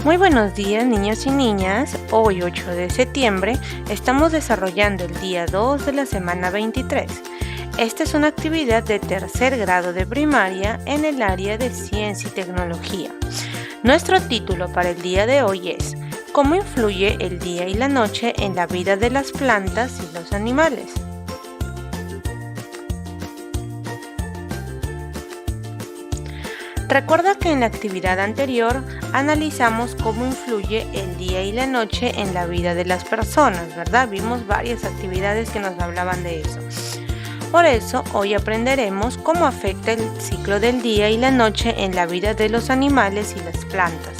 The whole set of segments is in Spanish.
Muy buenos días, niños y niñas. Hoy 8 de septiembre estamos desarrollando el día 2 de la semana 23. Esta es una actividad de tercer grado de primaria en el área de ciencia y tecnología. Nuestro título para el día de hoy es ¿Cómo influye el día y la noche en la vida de las plantas y los animales? Recuerda que en la actividad anterior analizamos cómo influye el día y la noche en la vida de las personas, ¿verdad? Vimos varias actividades que nos hablaban de eso. Por eso, hoy aprenderemos cómo afecta el ciclo del día y la noche en la vida de los animales y las plantas.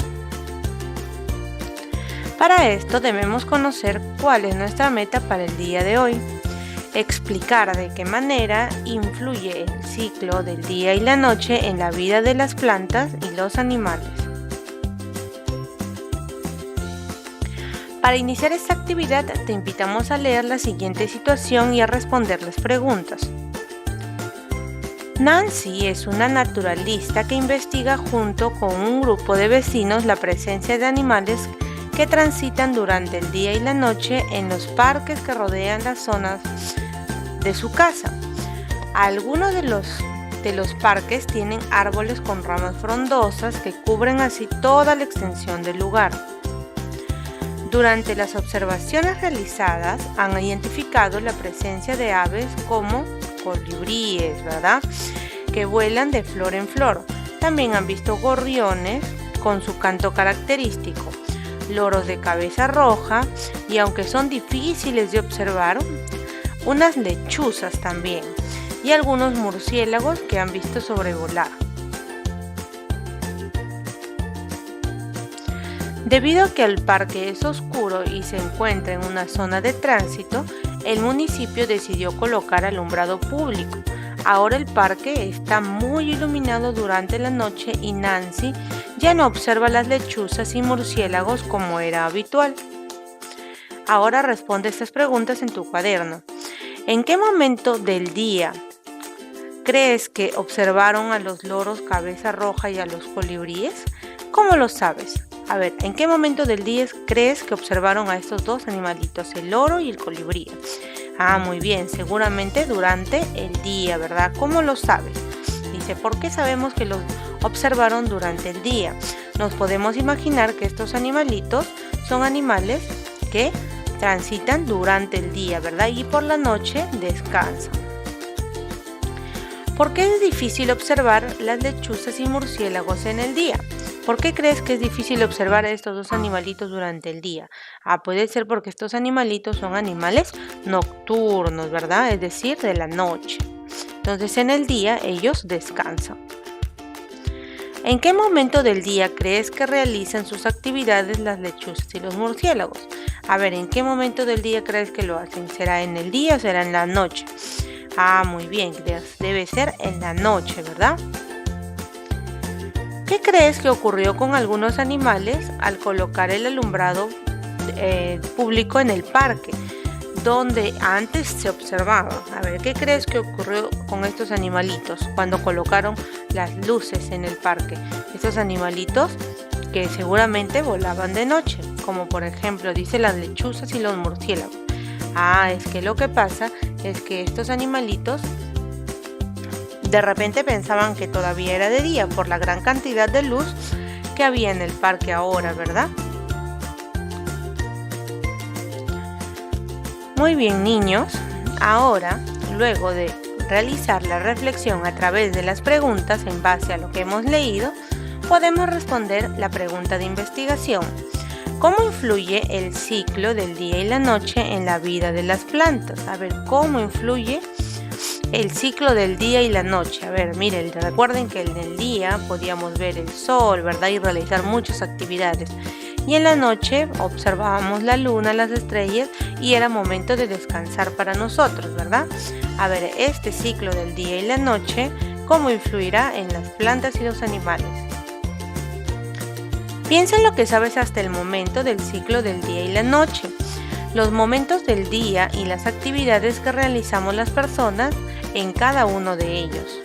Para esto debemos conocer cuál es nuestra meta para el día de hoy. Explicar de qué manera influye el ciclo del día y la noche en la vida de las plantas y los animales. Para iniciar esta actividad te invitamos a leer la siguiente situación y a responder las preguntas. Nancy es una naturalista que investiga junto con un grupo de vecinos la presencia de animales que transitan durante el día y la noche en los parques que rodean las zonas de su casa. Algunos de los parques tienen árboles con ramas frondosas que cubren así toda la extensión del lugar. Durante las observaciones realizadas han identificado la presencia de aves como colibríes, ¿verdad?, que vuelan de flor en flor. También han visto gorriones con su canto característico, loros de cabeza roja y, aunque son difíciles de observar, unas lechuzas también y algunos murciélagos que han visto sobrevolar. Debido a que el parque es oscuro y se encuentra en una zona de tránsito, el municipio decidió colocar alumbrado público. Ahora el parque está muy iluminado durante la noche y Nancy ya no observa las lechuzas y murciélagos como era habitual. Ahora responde estas preguntas en tu cuaderno. ¿En qué momento del día crees que observaron a los loros cabeza roja y a los colibríes? ¿Cómo lo sabes? A ver, ¿en qué momento del día crees que observaron a estos dos animalitos, el loro y el colibrí? Muy bien, seguramente durante el día, ¿verdad? ¿Cómo lo sabes? Dice, ¿por qué sabemos que los observaron durante el día? Nos podemos imaginar que estos animalitos son animales que transitan durante el día, ¿verdad? Y por la noche descansan. ¿Por qué es difícil observar las lechuzas y murciélagos en el día? ¿Por qué crees que es difícil observar a estos dos animalitos durante el día? Puede ser porque estos animalitos son animales nocturnos, ¿verdad? Es decir, de la noche. Entonces en el día ellos descansan. ¿En qué momento del día crees que realizan sus actividades las lechuzas y los murciélagos? A ver, ¿en qué momento del día crees que lo hacen? ¿Será en el día o será en la noche? Muy bien, debe ser en la noche, ¿verdad? ¿Qué crees que ocurrió con algunos animales al colocar el alumbrado público en el parque, donde antes se observaba? A ver, ¿qué crees que ocurrió con estos animalitos cuando colocaron las luces en el parque? Estos animalitos que seguramente volaban de noche, como por ejemplo dice las lechuzas y los murciélagos. Es que lo que pasa es que estos animalitos de repente pensaban que todavía era de día por la gran cantidad de luz que había en el parque ahora, ¿verdad? Muy bien, niños. Ahora, luego de realizar la reflexión a través de las preguntas en base a lo que hemos leído, podemos responder la pregunta de investigación. ¿Cómo influye el ciclo del día y la noche en la vida de las plantas? A ver, ¿cómo influye el ciclo del día y la noche? A ver, miren, recuerden que en el día podíamos ver el sol, ¿verdad? Y realizar muchas actividades. Y en la noche observábamos la luna, las estrellas y era momento de descansar para nosotros, ¿verdad? A ver, este ciclo del día y la noche, ¿cómo influirá en las plantas y los animales? Piensa en lo que sabes hasta el momento del ciclo del día y la noche, los momentos del día y las actividades que realizamos las personas en cada uno de ellos.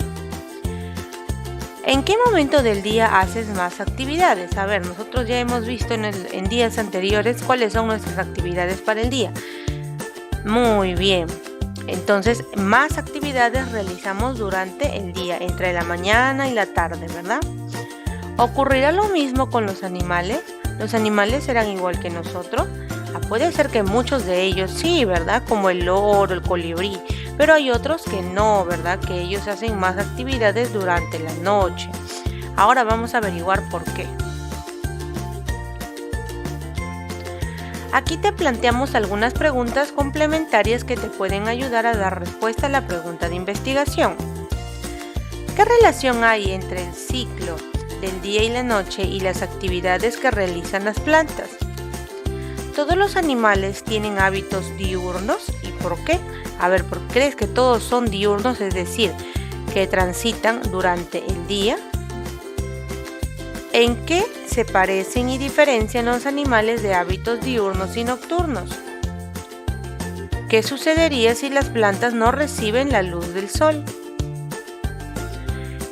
¿En qué momento del día haces más actividades? A ver, nosotros ya hemos visto en días anteriores cuáles son nuestras actividades para el día. Muy bien. Entonces, más actividades realizamos durante el día, entre la mañana y la tarde, ¿verdad? ¿Ocurrirá lo mismo con los animales? ¿Los animales serán igual que nosotros? Puede ser que muchos de ellos sí, ¿verdad? Como el loro, el colibrí, pero hay otros que no, ¿verdad? Que ellos hacen más actividades durante la noche. Ahora vamos a averiguar por qué. Aquí te planteamos algunas preguntas complementarias que te pueden ayudar a dar respuesta a la pregunta de investigación. ¿Qué relación hay entre el ciclo del día y la noche y las actividades que realizan las plantas? ¿Todos los animales tienen hábitos diurnos? ¿Y por qué? A ver, ¿por qué crees que todos son diurnos? Es decir, que transitan durante el día. ¿En qué se parecen y diferencian los animales de hábitos diurnos y nocturnos? ¿Qué sucedería si las plantas no reciben la luz del sol?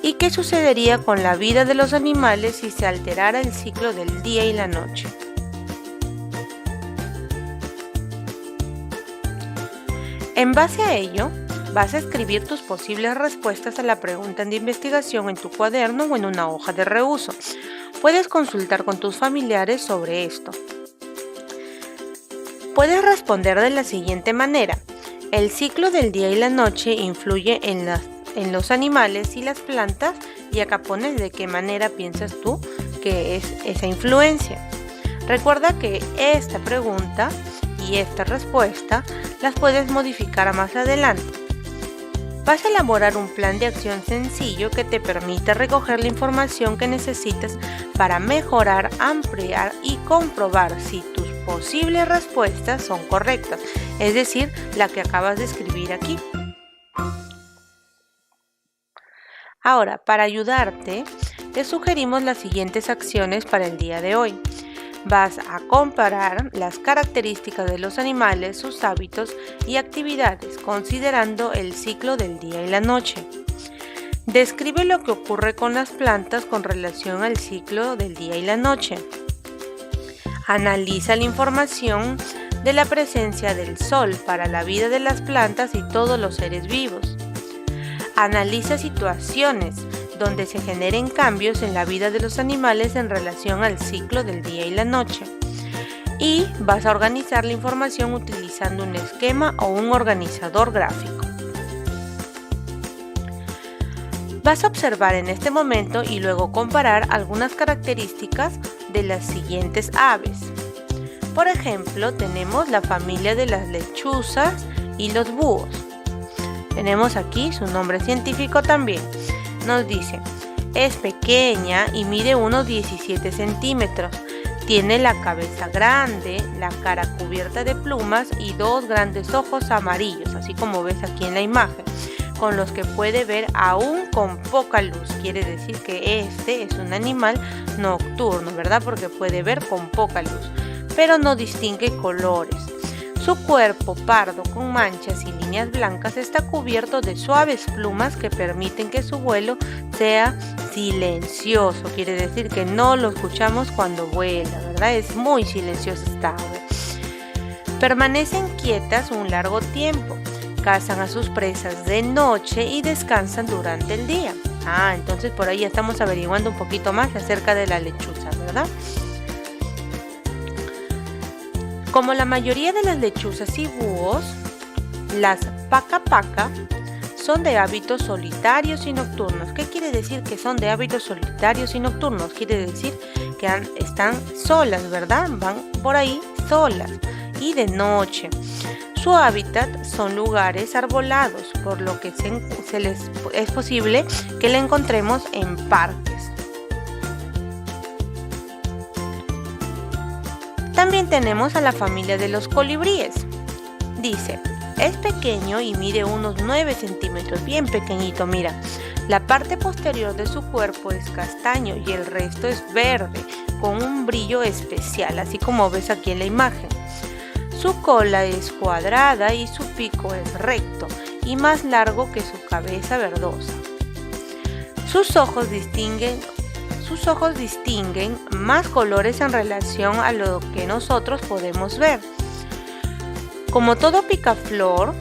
¿Y qué sucedería con la vida de los animales si se alterara el ciclo del día y la noche? En base a ello, vas a escribir tus posibles respuestas a la pregunta de investigación en tu cuaderno o en una hoja de reuso. Puedes consultar con tus familiares sobre esto. Puedes responder de la siguiente manera. El ciclo del día y la noche influye en los animales y las plantas, y acá pones de qué manera piensas tú que es esa influencia. Recuerda que esta pregunta y esta respuesta las puedes modificar más adelante. Vas a elaborar un plan de acción sencillo que te permita recoger la información que necesitas para mejorar, ampliar y comprobar si tus posibles respuestas son correctas, es decir, la que acabas de escribir aquí. Ahora, para ayudarte, te sugerimos las siguientes acciones para el día de hoy. Vas a comparar las características de los animales, sus hábitos y actividades, considerando el ciclo del día y la noche. Describe lo que ocurre con las plantas con relación al ciclo del día y la noche. Analiza la información de la presencia del sol para la vida de las plantas y todos los seres vivos. Analiza situaciones donde se generen cambios en la vida de los animales en relación al ciclo del día y la noche. Y vas a organizar la información utilizando un esquema o un organizador gráfico. Vas a observar en este momento y luego comparar algunas características de las siguientes aves. Por ejemplo, tenemos la familia de las lechuzas y los búhos. Tenemos aquí su nombre científico también. Nos dice, es pequeña y mide unos 17 centímetros. Tiene la cabeza grande, la cara cubierta de plumas y dos grandes ojos amarillos, así como ves aquí en la imagen, con los que puede ver aún con poca luz. Quiere decir que este es un animal nocturno, ¿verdad? Porque puede ver con poca luz, pero no distingue colores. Su cuerpo pardo con manchas y líneas blancas está cubierto de suaves plumas que permiten que su vuelo sea silencioso. Quiere decir que no lo escuchamos cuando vuela, ¿verdad? Es muy silenciosa esta ave. Permanecen quietas un largo tiempo, cazan a sus presas de noche y descansan durante el día. Entonces por ahí estamos averiguando un poquito más acerca de la lechuza, ¿verdad? Como la mayoría de las lechuzas y búhos, las paca-paca son de hábitos solitarios y nocturnos. ¿Qué quiere decir que son de hábitos solitarios y nocturnos? Quiere decir que están solas, ¿verdad? Van por ahí solas y de noche. Su hábitat son lugares arbolados, por lo que es posible que la encontremos en parques. También tenemos a la familia de los colibríes. Dice, es pequeño y mide unos 9 centímetros, bien pequeñito, mira. La parte posterior de su cuerpo es castaño y el resto es verde, con un brillo especial, así como ves aquí en la imagen. Su cola es cuadrada y su pico es recto y más largo que su cabeza verdosa. Sus ojos distinguen más colores en relación a lo que nosotros podemos ver. Como todo picaflor,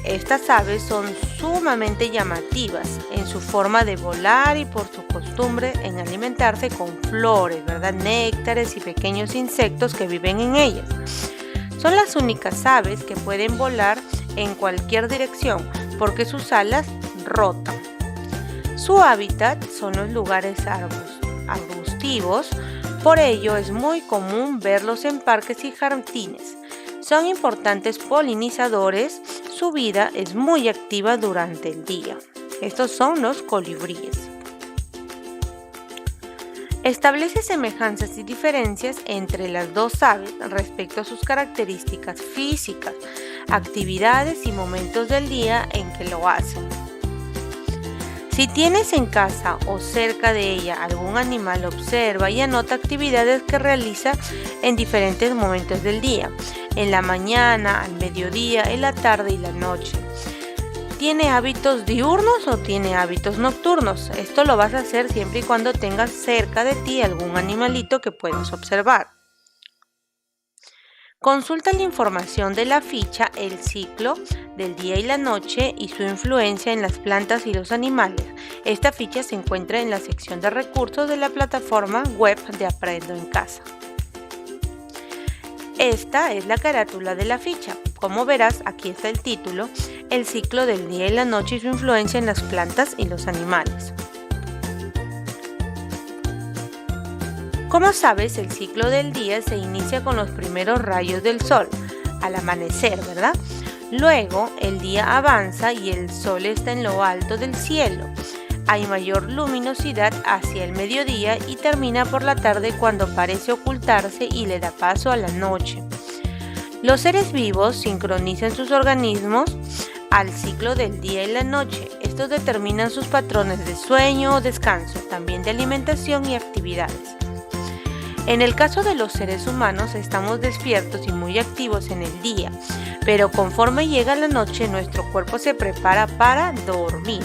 estas aves son sumamente llamativas en su forma de volar y por su costumbre en alimentarse con flores, ¿verdad? Néctares y pequeños insectos que viven en ellas. Son las únicas aves que pueden volar en cualquier dirección porque sus alas rotan. Su hábitat son los lugares arbustivos, por ello es muy común verlos en parques y jardines. Son importantes polinizadores, su vida es muy activa durante el día. Estos son los colibríes. Establece semejanzas y diferencias entre las dos aves respecto a sus características físicas, actividades y momentos del día en que lo hacen. Si tienes en casa o cerca de ella algún animal, observa y anota actividades que realiza en diferentes momentos del día, en la mañana, al mediodía, en la tarde y la noche. ¿Tiene hábitos diurnos o tiene hábitos nocturnos? Esto lo vas a hacer siempre y cuando tengas cerca de ti algún animalito que puedas observar. Consulta la información de la ficha, el ciclo del día y la noche y su influencia en las plantas y los animales. Esta ficha se encuentra en la sección de recursos de la plataforma web de Aprendo en Casa. Esta es la carátula de la ficha. Como verás, aquí está el título, el ciclo del día y la noche y su influencia en las plantas y los animales. Como sabes, el ciclo del día se inicia con los primeros rayos del sol, al amanecer, ¿verdad? Luego, el día avanza y el sol está en lo alto del cielo. Hay mayor luminosidad hacia el mediodía y termina por la tarde cuando parece ocultarse y le da paso a la noche. Los seres vivos sincronizan sus organismos al ciclo del día y la noche. Estos determinan sus patrones de sueño o descanso, también de alimentación y actividades. En el caso de los seres humanos, estamos despiertos y muy activos en el día, pero conforme llega la noche, nuestro cuerpo se prepara para dormir,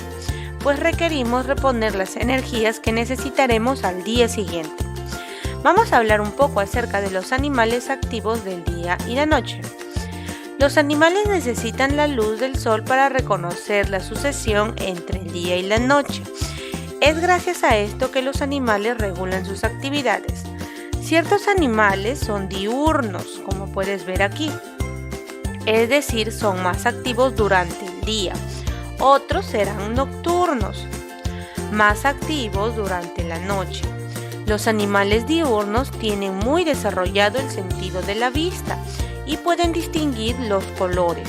pues requerimos reponer las energías que necesitaremos al día siguiente. Vamos a hablar un poco acerca de los animales activos del día y la noche. Los animales necesitan la luz del sol para reconocer la sucesión entre el día y la noche. Es gracias a esto que los animales regulan sus actividades. Ciertos animales son diurnos, como puedes ver aquí, es decir, son más activos durante el día. Otros serán nocturnos, más activos durante la noche. Los animales diurnos tienen muy desarrollado el sentido de la vista y pueden distinguir los colores.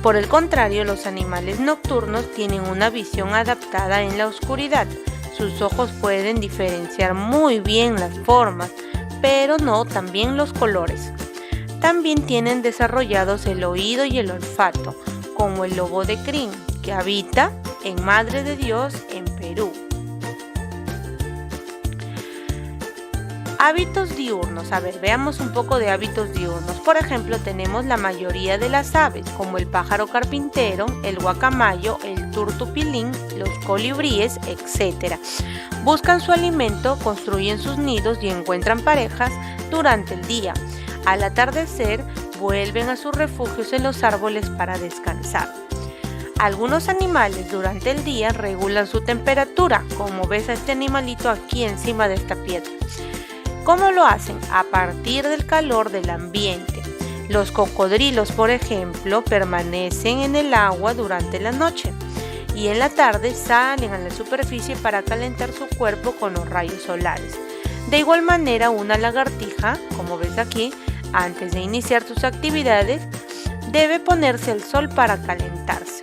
Por el contrario, los animales nocturnos tienen una visión adaptada en la oscuridad. Sus ojos pueden diferenciar muy bien las formas, pero no también los colores. También tienen desarrollados el oído y el olfato, como el lobo de crin, que habita en Madre de Dios, en Perú. Hábitos diurnos. A ver, veamos un poco de hábitos diurnos. Por ejemplo, tenemos la mayoría de las aves, como el pájaro carpintero, el guacamayo, el turtupilín, los colibríes, etc. Buscan su alimento, construyen sus nidos y encuentran parejas durante el día. Al atardecer, vuelven a sus refugios en los árboles para descansar. Algunos animales durante el día regulan su temperatura, como ves a este animalito aquí encima de esta piedra. ¿Cómo lo hacen? A partir del calor del ambiente. Los cocodrilos, por ejemplo, permanecen en el agua durante la noche y en la tarde salen a la superficie para calentar su cuerpo con los rayos solares. De igual manera, una lagartija, como ves aquí, antes de iniciar sus actividades, debe ponerse al sol para calentarse.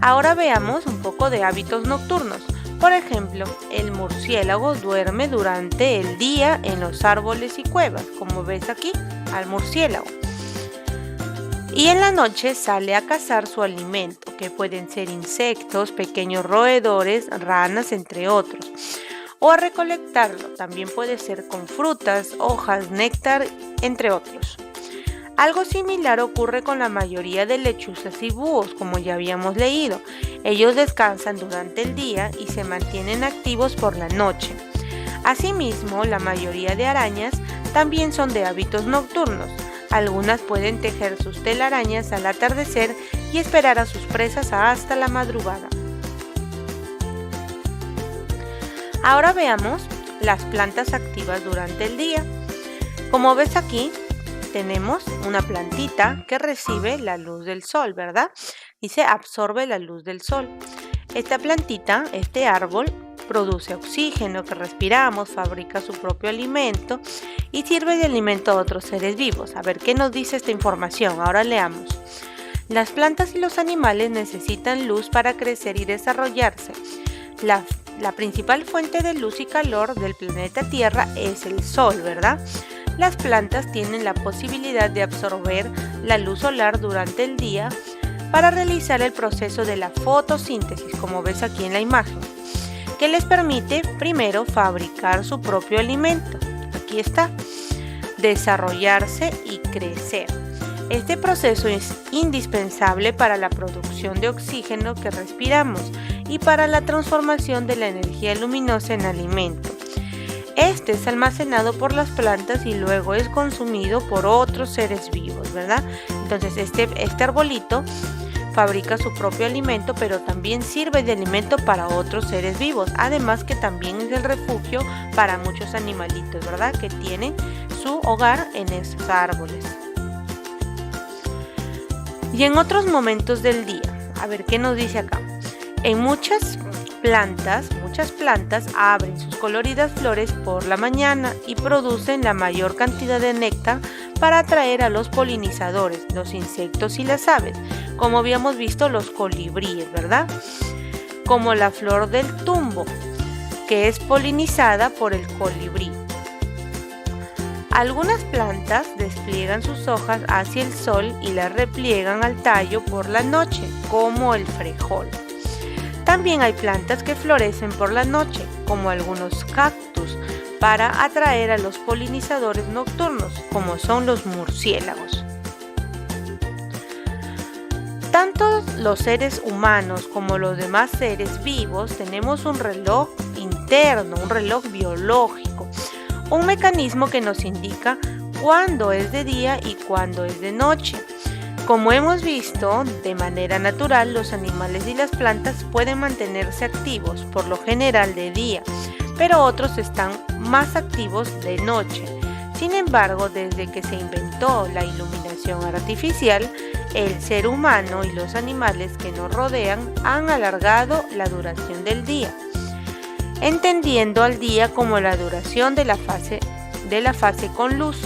Ahora veamos un poco de hábitos nocturnos. Por ejemplo, el murciélago duerme durante el día en los árboles y cuevas, como ves aquí, al murciélago. Y en la noche sale a cazar su alimento, que pueden ser insectos, pequeños roedores, ranas, entre otros. O a recolectarlo, también puede ser con frutas, hojas, néctar, entre otros. Algo similar ocurre con la mayoría de lechuzas y búhos, como ya habíamos leído. Ellos descansan durante el día y se mantienen activos por la noche. Asimismo, la mayoría de arañas también son de hábitos nocturnos. Algunas pueden tejer sus telarañas al atardecer y esperar a sus presas hasta la madrugada. Ahora veamos las plantas activas durante el día. Como ves aquí, tenemos una plantita que recibe la luz del sol, ¿verdad? Y se absorbe la luz del sol. Esta plantita, este árbol, produce oxígeno que respiramos, fabrica su propio alimento y sirve de alimento a otros seres vivos. A ver, ¿qué nos dice esta información? Ahora leamos. Las plantas y los animales necesitan luz para crecer y desarrollarse. La principal fuente de luz y calor del planeta Tierra es el sol, ¿verdad? Las plantas tienen la posibilidad de absorber la luz solar durante el día para realizar el proceso de la fotosíntesis, como ves aquí en la imagen, que les permite primero fabricar su propio alimento. Aquí está, desarrollarse y crecer. Este proceso es indispensable para la producción de oxígeno que respiramos y para la transformación de la energía luminosa en alimento. Este es almacenado por las plantas y luego es consumido por otros seres vivos, ¿verdad? Entonces este arbolito fabrica su propio alimento, pero también sirve de alimento para otros seres vivos. Además que también es el refugio para muchos animalitos, ¿verdad? Que tienen su hogar en esos árboles. Y en otros momentos del día, a ver qué nos dice acá. En muchas plantas abren sus coloridas flores por la mañana y producen la mayor cantidad de néctar para atraer a los polinizadores, los insectos y las aves, como habíamos visto los colibríes, ¿verdad? Como la flor del tumbo, que es polinizada por el colibrí. Algunas plantas despliegan sus hojas hacia el sol y las repliegan al tallo por la noche, como el frejol. También hay plantas que florecen por la noche, como algunos cactus, para atraer a los polinizadores nocturnos, como son los murciélagos. Tanto los seres humanos como los demás seres vivos tenemos un reloj interno, un reloj biológico, un mecanismo que nos indica cuándo es de día y cuándo es de noche. Como hemos visto, de manera natural, los animales y las plantas pueden mantenerse activos, por lo general de día, pero otros están más activos de noche. Sin embargo, desde que se inventó la iluminación artificial, el ser humano y los animales que nos rodean han alargado la duración del día, entendiendo al día como la duración de la fase con luz.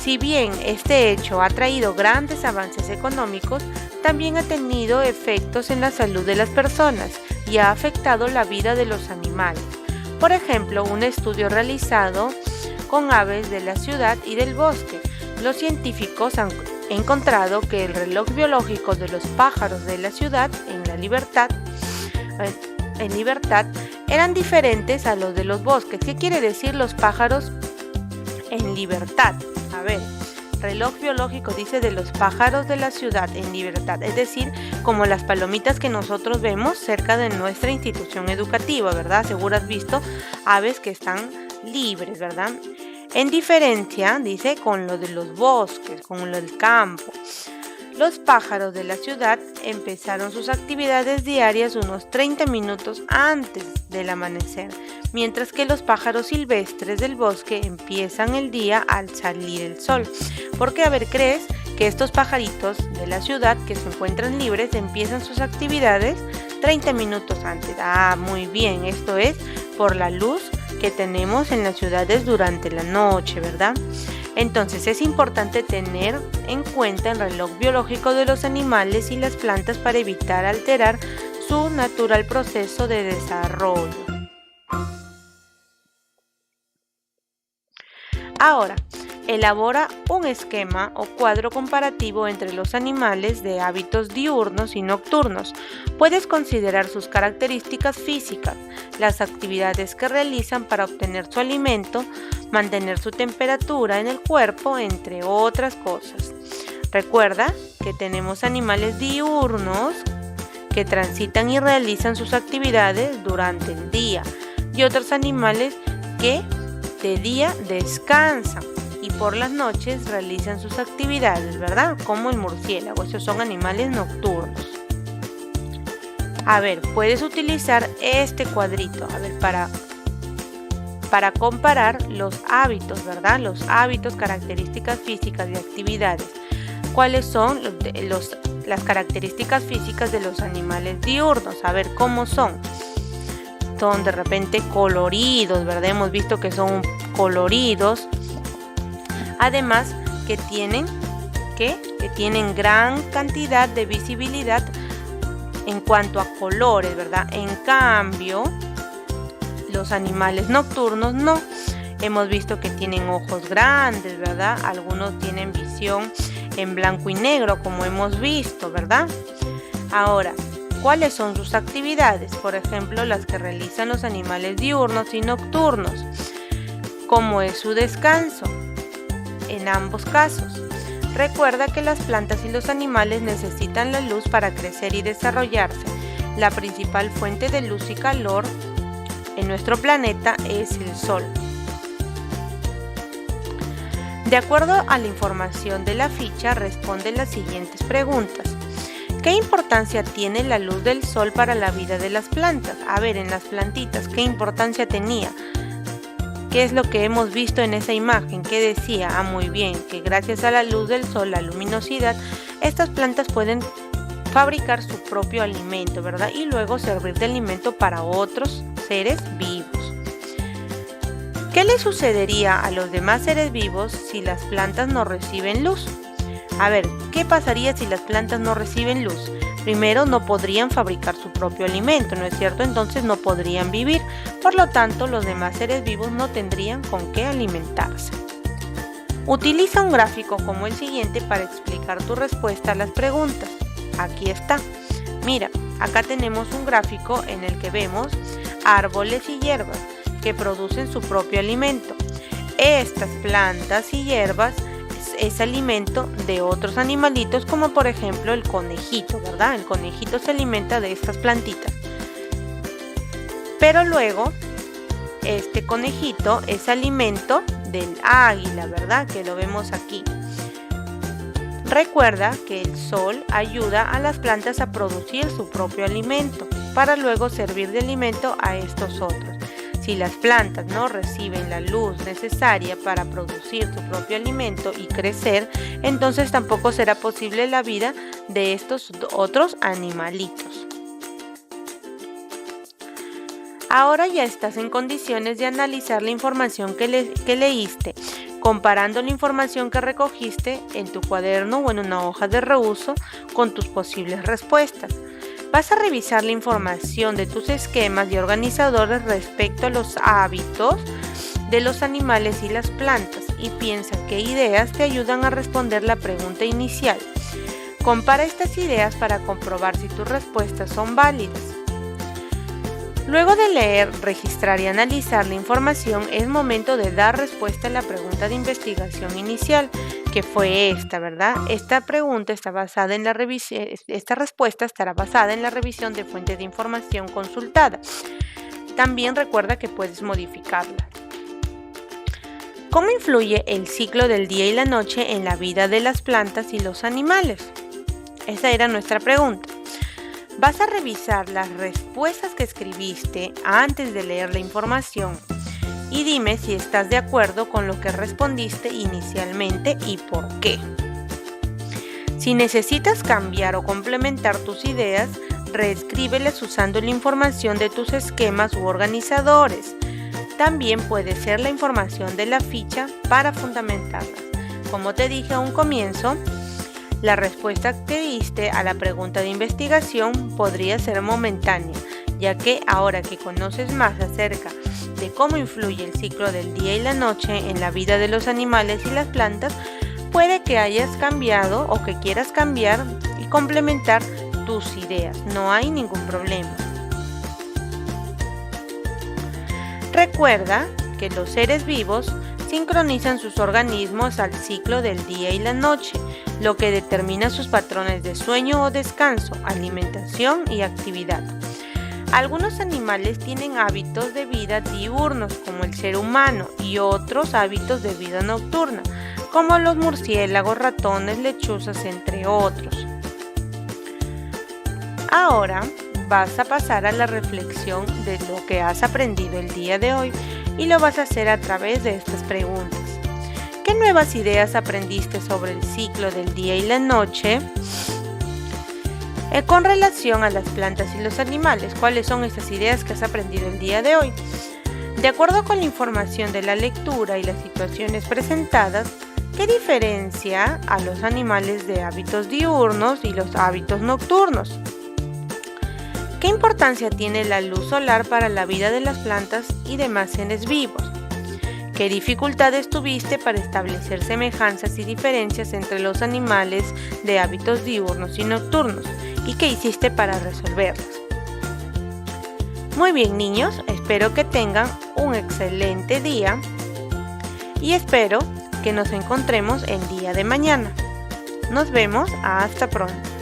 Si bien este hecho ha traído grandes avances económicos, también ha tenido efectos en la salud de las personas y ha afectado la vida de los animales. Por ejemplo, un estudio realizado con aves de la ciudad y del bosque, los científicos han encontrado que el reloj biológico de los pájaros de la ciudad en libertad eran diferentes a los de los bosques. ¿Qué quiere decir los pájaros en libertad? A ver, reloj biológico dice de los pájaros de la ciudad en libertad, es decir, como las palomitas que nosotros vemos cerca de nuestra institución educativa, ¿verdad? Seguro has visto aves que están libres, ¿verdad? En diferencia, dice, con lo de los bosques, con lo del campo. Los pájaros de la ciudad empezaron sus actividades diarias unos 30 minutos antes del amanecer, mientras que los pájaros silvestres del bosque empiezan el día al salir el sol. ¿Por qué? A ver, ¿crees que estos pajaritos de la ciudad que se encuentran libres empiezan sus actividades 30 minutos antes? Ah, muy bien, esto es por la luz que tenemos en las ciudades durante la noche, ¿verdad? Entonces es importante tener en cuenta el reloj biológico de los animales y las plantas para evitar alterar su natural proceso de desarrollo. Ahora, Elabora un esquema o cuadro comparativo entre los animales de hábitos diurnos y nocturnos. Puedes considerar sus características físicas, las actividades que realizan para obtener su alimento, mantener su temperatura en el cuerpo, entre otras cosas. Recuerda que tenemos animales diurnos que transitan y realizan sus actividades durante el día y otros animales que de día descansan y por las noches realizan sus actividades, ¿verdad? Como el murciélago, esos son animales nocturnos. A ver, puedes utilizar este cuadrito, a ver, para comparar los hábitos, ¿verdad? Los hábitos, características físicas y actividades. ¿Cuáles son las características físicas de los animales diurnos? A ver, ¿cómo son? Son de repente coloridos, ¿verdad? Hemos visto que son coloridos. Además, que tienen gran cantidad de visibilidad en cuanto a colores, ¿verdad? En cambio, los animales nocturnos no. Hemos visto que tienen ojos grandes, ¿verdad? Algunos tienen visión en blanco y negro, como hemos visto, ¿verdad? Ahora, ¿cuáles son sus actividades? Por ejemplo, las que realizan los animales diurnos y nocturnos. ¿Cómo es su descanso? En ambos casos. Recuerda que las plantas y los animales necesitan la luz para crecer y desarrollarse. La principal fuente de luz y calor en nuestro planeta es el sol. De acuerdo a la información de la ficha, responde las siguientes preguntas. ¿Qué importancia tiene la luz del sol para la vida de las plantas? A ver, en las plantitas, ¿qué importancia tenía? ¿Qué es lo que hemos visto en esa imagen? ¿Qué decía? Ah, muy bien, que gracias a la luz del sol, la luminosidad, estas plantas pueden fabricar su propio alimento, ¿verdad? Y luego servir de alimento para otros seres vivos. ¿Qué le sucedería a los demás seres vivos si las plantas no reciben luz? A ver, ¿qué pasaría si las plantas no reciben luz? Primero, no podrían fabricar su propio alimento, ¿no es cierto? Entonces no podrían vivir. Por lo tanto, los demás seres vivos no tendrían con qué alimentarse. Utiliza un gráfico como el siguiente para explicar tu respuesta a las preguntas. Aquí está. Mira, acá tenemos un gráfico en el que vemos árboles y hierbas que producen su propio alimento. Estas plantas y hierbas es alimento de otros animalitos, como por ejemplo el conejito, ¿verdad? El conejito se alimenta de estas plantitas. Pero luego, este conejito es alimento del águila, ¿verdad? Que lo vemos aquí. Recuerda que el sol ayuda a las plantas a producir su propio alimento, para luego servir de alimento a estos otros. Si las plantas no reciben la luz necesaria para producir su propio alimento y crecer, entonces tampoco será posible la vida de estos otros animalitos. Ahora ya estás en condiciones de analizar la información que leíste, comparando la información que recogiste en tu cuaderno o en una hoja de reuso con tus posibles respuestas. Vas a revisar la información de tus esquemas y organizadores respecto a los hábitos de los animales y las plantas y piensa qué ideas te ayudan a responder la pregunta inicial. Compara estas ideas para comprobar si tus respuestas son válidas. Luego de leer, registrar y analizar la información, es momento de dar respuesta a la pregunta de investigación inicial, que fue esta, ¿verdad? Esta respuesta estará basada en la revisión de fuentes de información consultada. También recuerda que puedes modificarla. ¿Cómo influye el ciclo del día y la noche en la vida de las plantas y los animales? Esa era nuestra pregunta. Vas a revisar las respuestas que escribiste antes de leer la información y dime si estás de acuerdo con lo que respondiste inicialmente y por qué. Si necesitas cambiar o complementar tus ideas, reescríbelas usando la información de tus esquemas u organizadores. También puede ser la información de la ficha para fundamentarlas. Como te dije a un comienzo, la respuesta que diste a la pregunta de investigación podría ser momentánea, ya que ahora que conoces más acerca de cómo influye el ciclo del día y la noche en la vida de los animales y las plantas, puede que hayas cambiado o que quieras cambiar y complementar tus ideas. No hay ningún problema. Recuerda que los seres vivos sincronizan sus organismos al ciclo del día y la noche, lo que determina sus patrones de sueño o descanso, alimentación y actividad. Algunos animales tienen hábitos de vida diurnos, como el ser humano, y otros hábitos de vida nocturna, como los murciélagos, ratones, lechuzas, entre otros. Ahora vas a pasar a la reflexión de lo que has aprendido el día de hoy y lo vas a hacer a través de estas preguntas. ¿Qué nuevas ideas aprendiste sobre el ciclo del día y la noche? Con relación a las plantas y los animales, ¿cuáles son esas ideas que has aprendido el día de hoy? De acuerdo con la información de la lectura y las situaciones presentadas, ¿qué diferencia a los animales de hábitos diurnos y los hábitos nocturnos? ¿Qué importancia tiene la luz solar para la vida de las plantas y demás seres vivos? ¿Qué dificultades tuviste para establecer semejanzas y diferencias entre los animales de hábitos diurnos y nocturnos? ¿Y qué hiciste para resolverlas? Muy bien, niños, espero que tengan un excelente día y espero que nos encontremos el día de mañana. Nos vemos, hasta pronto.